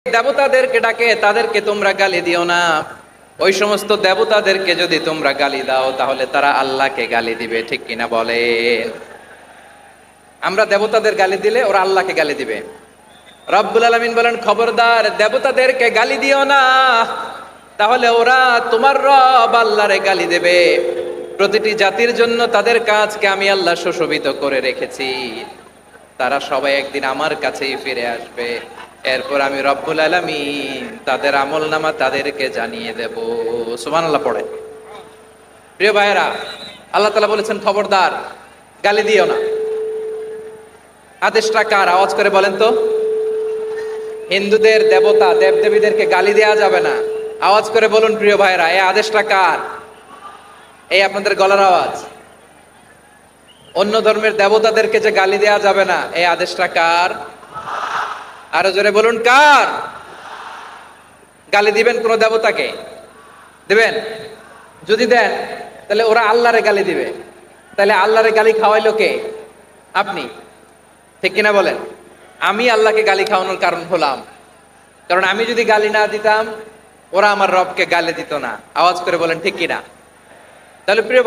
দেবতাদেরকে ডাকে, তাদেরকে তোমরা গালি দিও না। ওই সমস্ত দেবতাদেরকে যদি তোমরা গালি দাও তাহলে তারা আল্লাহকে গালি দিবে, ঠিক কিনা বলেন? আমরা দেবতাদের গালি দিলে ওরা আল্লাহকে গালি দিবে। রব্বুল আলামিন বলেন, খবরদার দেবতাদেরকে গালি দিও না, তাহলে ওরা তোমার রব আল্লাহরে গালি দেবে। প্রতিটি জাতির জন্য তাদের কাজকে আমি আল্লাহ সুশোভিত করে রেখেছি, তারা সবাই একদিন আমার কাছেই ফিরে আসবে। এরপর আমি রব্বুল আলামিন তাদের আমলনামা তাদেরকে জানিয়ে দেব। সুবহানাল্লাহ পড়ে। প্রিয় ভাইয়েরা, আল্লাহ তাআলা বলেছেন খবরদার গালি দিও না। আদেশটা কার? আওয়াজ করে বলেন তো। হিন্দুদের দেবতা দেবদেবীদেরকে গালি দেওয়া যাবে না। আওয়াজ করে বলুন প্রিয় ভাইয়েরা, এই আদেশটা কার? এই আপনাদের গলার আওয়াজ। অন্য ধর্মের দেবতাদেরকে যে গালি দেওয়া যাবে না, এই আদেশটা কার? আরো জোরে বলুন, কার? গালি দিবেন কোন দেবতাকে? দিবেন? যদি দেন তাহলে ওরা আল্লাহরে গালি দিবে। তাহলে আল্লাহরে গালি খাওয়াইলো কে? আপনি, ঠিক কিনা বলেন? আমি আল্লাহকে গালি খাওয়ানোর কারণ হলাম, কারণ আমি যদি গালি না দিতাম ওরা আমার রবকে গালি দিত না। আওয়াজ করে বলেন ঠিক কিনা? তাহলে প্রিয়